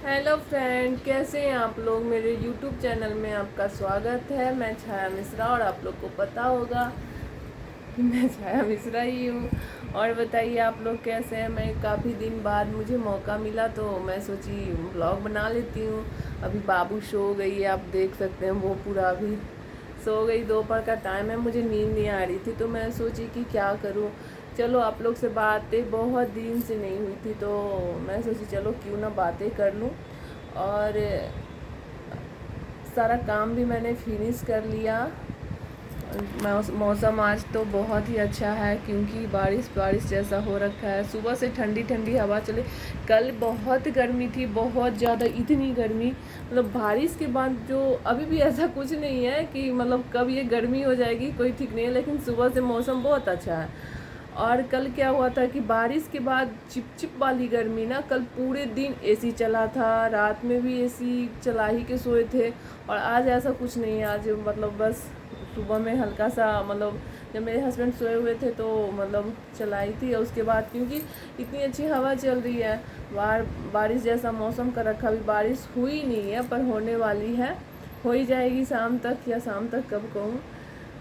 Hello friend, कैसे हैं आप लोग। मेरे यूट्यूब चैनल में आपका स्वागत है। मैं छाया मिश्रा और आप लोग को पता होगा कि मैं छाया मिश्रा ही हूँ। और बताइए आप लोग कैसे हैं। मैं काफ़ी दिन बाद मुझे मौका मिला तो मैं सोची ब्लॉग बना लेती हूँ। अभी बाबू सो गई है, आप देख सकते हैं वो पूरा अभी सो गई। दोपहर का टाइम है, मुझे नींद नहीं आ रही थी तो मैं सोची कि क्या करूँ। चलो आप लोग से बातें बहुत दिन से नहीं हुई थी तो मैं सोची चलो क्यों ना बातें कर लूँ। और सारा काम भी मैंने फिनिश कर लिया। मौसम आज तो बहुत ही अच्छा है क्योंकि बारिश बारिश जैसा हो रखा है। सुबह से ठंडी ठंडी हवा चले। कल बहुत गर्मी थी, बहुत ज़्यादा, इतनी गर्मी मतलब बारिश के बाद जो अभी भी ऐसा कुछ नहीं है कि मतलब कब ये गर्मी हो जाएगी कोई ठीक नहीं है, लेकिन सुबह से मौसम बहुत अच्छा है। और कल क्या हुआ था कि बारिश के बाद चिपचिप वाली गर्मी ना, कल पूरे दिन एसी चला था, रात में भी एसी चला ही के सोए थे। और आज ऐसा कुछ नहीं है। आज मतलब बस सुबह में हल्का सा मतलब जब मेरे हस्बैंड सोए हुए थे तो मतलब चलाई थी। और उसके बाद क्योंकि इतनी अच्छी हवा चल रही है, बारिश जैसा मौसम कर रखा। अभी बारिश हुई नहीं है पर होने वाली है, हो ही जाएगी शाम तक या शाम तक कब कहूँ।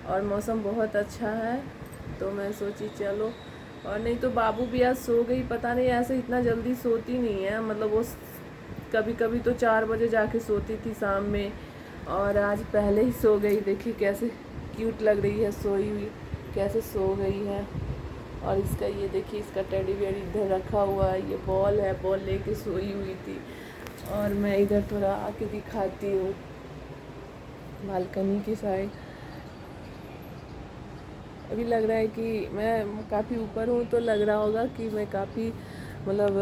और मौसम बहुत अच्छा है तो मैं सोची चलो। और नहीं तो बाबू भी आज सो गई, पता नहीं ऐसे इतना जल्दी सोती नहीं है। मतलब वो कभी कभी तो 4 बजे जाके सोती थी शाम में, और आज पहले ही सो गई। देखिए कैसे क्यूट लग रही है सोई हुई, कैसे सो गई है। और इसका ये देखिए, इसका टेडी बियर इधर रखा हुआ है, ये बॉल है, बॉल लेके सोई हुई थी। और मैं इधर थोड़ा आके दिखाती हूँ बालकनी की साइड। अभी लग रहा है कि मैं काफ़ी ऊपर हूँ तो लग रहा होगा कि मैं काफ़ी मतलब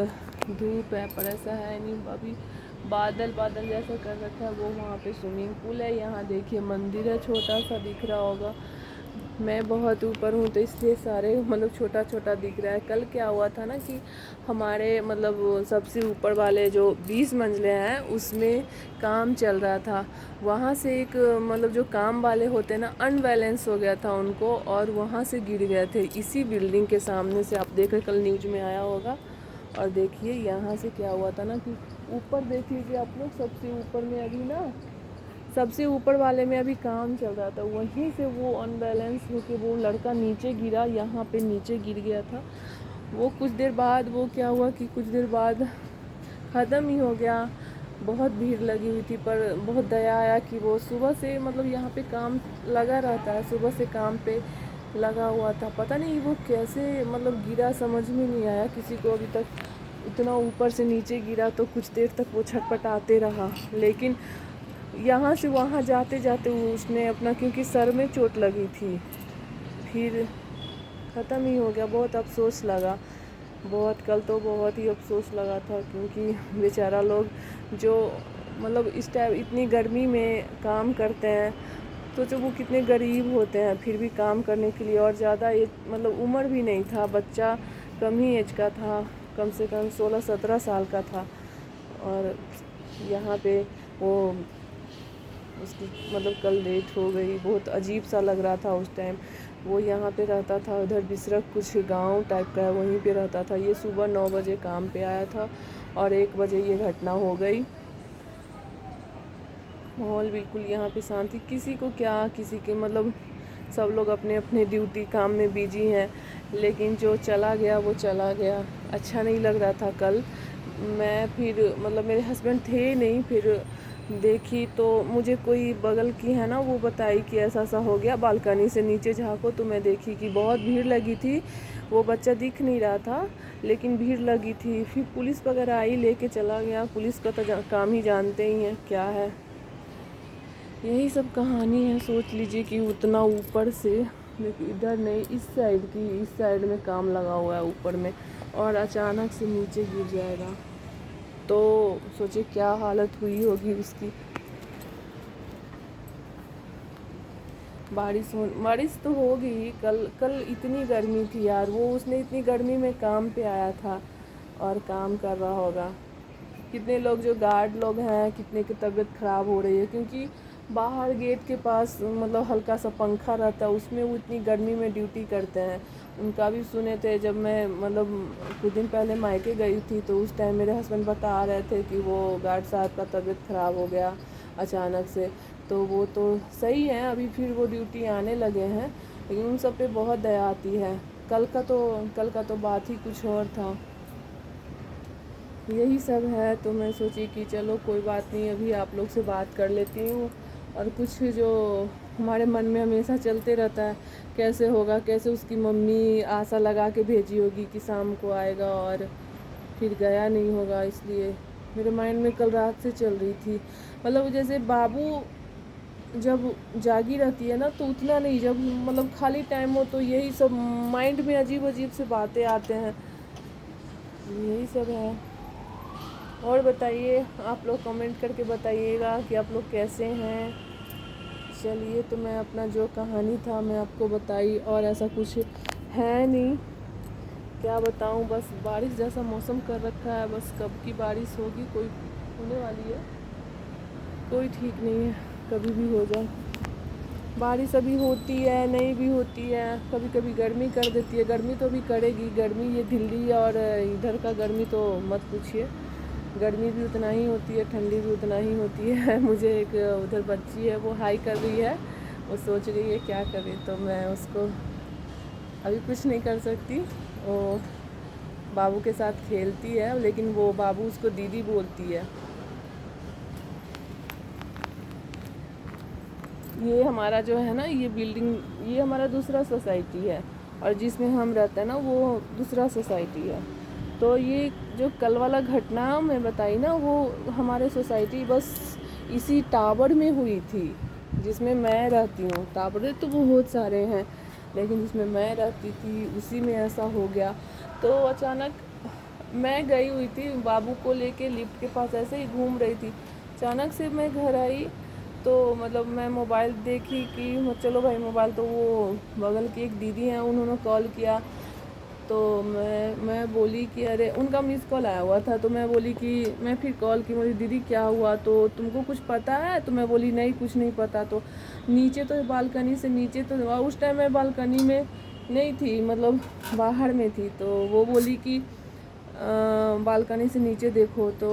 धूप है, पर ऐसा है नहीं। अभी बादल बादल जैसा कर रखा है। वो वहाँ पे स्विमिंग पूल है, यहाँ देखिए मंदिर है, छोटा सा दिख रहा होगा। मैं बहुत ऊपर हूँ तो इसलिए सारे मतलब छोटा छोटा दिख रहा है। कल क्या हुआ था ना कि हमारे मतलब सबसे ऊपर वाले जो 20 मंजिले हैं उसमें काम चल रहा था। वहाँ से एक मतलब जो काम वाले होते हैं ना, अनबैलेंस हो गया था उनको और वहाँ से गिर गए थे। इसी बिल्डिंग के सामने से, आप देख रहे, कल न्यूज़ में आया होगा। और देखिए यहाँ से क्या हुआ था ना कि ऊपर देखिए कि आप लोग सबसे ऊपर में अभी ना, सबसे ऊपर वाले में अभी काम चल रहा था, वहीं से वो अनबैलेंस होके वो लड़का नीचे गिरा, यहाँ पे नीचे गिर गया था। वो कुछ देर बाद वो क्या हुआ कि कुछ देर बाद ख़त्म ही हो गया। बहुत भीड़ लगी हुई थी, पर बहुत दया आया कि वो सुबह से मतलब यहाँ पे काम लगा रहता है, सुबह से काम पे लगा हुआ था। पता नहीं वो कैसे मतलब गिरा, समझ में नहीं आया किसी को अभी तक। इतना ऊपर से नीचे गिरा तो कुछ देर तक वो छटपटाते रहा, लेकिन यहाँ से वहाँ जाते जाते उसने अपना, क्योंकि सर में चोट लगी थी, फिर ख़त्म ही हो गया। बहुत अफसोस लगा, बहुत, कल तो बहुत ही अफसोस लगा था क्योंकि बेचारा लोग जो मतलब इस टाइम इतनी गर्मी में काम करते हैं तो जो वो कितने गरीब होते हैं फिर भी काम करने के लिए। और ज़्यादा एज मतलब उम्र भी नहीं था, बच्चा कम ही एज का था, कम से कम 16-17 साल का था। और यहाँ पे वो उसकी मतलब कल डेथ हो गई। बहुत अजीब सा लग रहा था उस टाइम। वो यहाँ पे रहता था, उधर बिसरक कुछ गांव टाइप का है, वहीं पे रहता था। ये सुबह 9 बजे काम पे आया था और 1 बजे ये घटना हो गई। माहौल बिल्कुल यहाँ पे शांति, किसी को क्या, किसी के मतलब सब लोग अपने अपने ड्यूटी काम में बिजी हैं। लेकिन जो चला गया वो चला गया, अच्छा नहीं लग रहा था कल। मैं फिर मतलब मेरे हस्बैंड थे नहीं, फिर देखी तो मुझे कोई बगल की है ना वो बताई कि ऐसा ऐसा हो गया। बालकनी से नीचे झाँको तो मैं देखी कि बहुत भीड़ लगी थी। वो बच्चा दिख नहीं रहा था लेकिन भीड़ लगी थी। फिर पुलिस वगैरह आई, लेके चला गया। पुलिस का तो काम ही जानते ही हैं क्या है। यही सब कहानी है। सोच लीजिए कि उतना ऊपर से, देखिए इधर नहीं, इस साइड की, इस साइड में काम लगा हुआ है ऊपर में, और अचानक से नीचे गिर जाएगा तो सोचिए क्या हालत हुई होगी उसकी। बारिश तो होगी ही। कल कल इतनी गर्मी थी यार, वो उसने इतनी गर्मी में काम पे आया था और काम कर रहा होगा। कितने लोग जो गार्ड लोग हैं, कितने की तबीयत ख़राब हो रही है क्योंकि बाहर गेट के पास मतलब हल्का सा पंखा रहता है, उसमें वो इतनी गर्मी में ड्यूटी करते हैं। ان کا بھی سنے تھے. جب میں مطلب کچھ دن پہلے مائکے گئی تھی تو اس ٹائم میرے ہسبینڈ بتا رہے تھے کہ وہ گارڈ صاحب کا طبیعت خراب ہو گیا اچانک سے. تو وہ تو صحیح ہے, ابھی پھر وہ ڈیوٹی آنے لگے ہیں, لیکن ان سب پہ بہت دیا آتی ہے. کل کا تو بات ہی کچھ اور تھا. یہی سب ہے. تو میں سوچی کہ چلو کوئی بات نہیں, ابھی آپ لوگ سے بات کر لیتی ہوں. اور کچھ جو ہمارے من میں ہمیشہ چلتے رہتا ہے, کیسے ہوگا, کیسے اس کی ممی آسا لگا کے بھیجی ہوگی کہ شام کو آئے گا اور پھر گیا نہیں ہوگا. اس لیے میرے مائنڈ میں کل رات سے چل رہی تھی. مطلب جیسے بابو جب جاگی رہتی ہے نا تو اتنا نہیں, جب مطلب خالی ٹائم ہو تو یہی سب مائنڈ میں عجیب عجیب سے باتیں آتے ہیں. یہی سب ہے. اور بتائیے, آپ لوگ کمنٹ کر کے بتائیے گا کہ آپ لوگ کیسے ہیں. چلیے, تو میں اپنا جو کہانی تھا میں آپ کو بتائی, اور ایسا کچھ ہے نہیں, کیا بتاؤں. بس بارش جیسا موسم کر رکھا ہے, بس کب کی بارش ہوگی, کوئی ہونے والی ہے, کوئی ٹھیک نہیں ہے, کبھی بھی ہو جائے. بارش ابھی ہوتی ہے, نہیں بھی ہوتی ہے, کبھی کبھی گرمی کر دیتی ہے. گرمی تو بھی کرے گی, گرمی یہ دلی اور ادھر کا گرمی تو مت پوچھیے. گرمی بھی اتنا ہی ہوتی ہے, ٹھنڈی بھی اتنا ہی ہوتی ہے. مجھے ایک ادھر بچی ہے, وہ ہائی کر رہی ہے, وہ سوچ رہی ہے کیا کرے, تو میں اس کو ابھی کچھ نہیں کر سکتی. وہ بابو کے ساتھ کھیلتی ہے, لیکن وہ بابو اس کو دیدی بولتی ہے. یہ ہمارا جو ہے نا, یہ بلڈنگ, یہ ہمارا دوسرا سوسائٹی ہے, اور جس میں ہم رہتے ہیں نا وہ دوسرا سوسائٹی ہے. تو یہ جو کل والا گھٹنا میں بتائی نا, وہ ہمارے سوسائٹی بس اسی ٹاور میں ہوئی تھی جس میں میں رہتی ہوں. ٹاور تو بہت سارے ہیں, لیکن جس میں میں رہتی تھی اسی میں ایسا ہو گیا. تو اچانک میں گئی ہوئی تھی بابو کو لے کے لفٹ کے پاس, ایسے ہی گھوم رہی تھی. اچانک سے میں گھر آئی تو مطلب میں موبائل دیکھی کہ چلو بھائی موبائل, تو وہ بغل کی ایک دیدی ہیں, انہوں نے کال کیا. تو میں بولی کہ ارے, ان کا مس کال آیا ہوا تھا, تو میں بولی کہ میں پھر کال کی, بولی دیدی کیا ہوا, تو تم کو کچھ پتہ ہے. تو میں بولی نہیں کچھ نہیں پتہ. تو نیچے تو بالکنی سے نیچے, تو اس ٹائم میں بالکنی میں نہیں تھی, مطلب باہر میں تھی. تو وہ بولی کہ بالکنی سے نیچے دیکھو. تو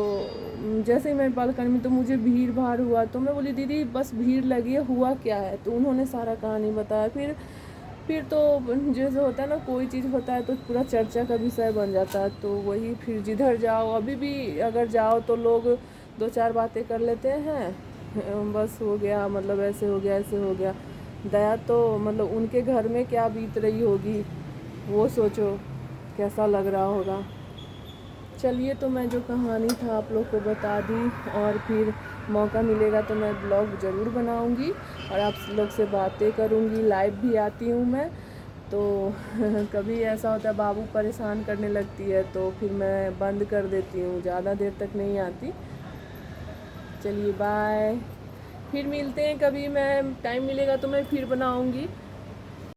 جیسے ہی میں بالکنی میں, تو مجھے بھیڑ بھاڑ ہوا. تو میں بولی دیدی بس بھیڑ لگی ہے, ہوا کیا ہے. تو انہوں نے سارا کہانی بتایا. پھر تو جیسے ہوتا ہے نا, کوئی چیز ہوتا ہے تو پورا چرچا کا وشے بن جاتا ہے. تو وہی پھر جدھر جاؤ, ابھی بھی اگر جاؤ تو لوگ دو چار باتیں کر لیتے ہیں, بس ہو گیا, مطلب ایسے ہو گیا, ایسے ہو گیا. دیا تو مطلب ان کے گھر میں کیا بیت رہی ہوگی, وہ سوچو کیسا لگ رہا ہوگا. چلیے, تو میں جو کہانی تھا آپ لوگ کو بتا دی, اور پھر موقع ملے گا تو میں بلاگ ضرور بناؤں گی, اور آپ لوگ سے باتیں کروں گی. لائیو بھی آتی ہوں میں, تو کبھی ایسا ہوتا ہے بابو پریشان کرنے لگتی ہے تو پھر میں بند کر دیتی ہوں, زیادہ دیر تک نہیں آتی. چلیے بائے, پھر ملتے ہیں کبھی. میں ٹائم ملے گا تو میں پھر بناؤں گی.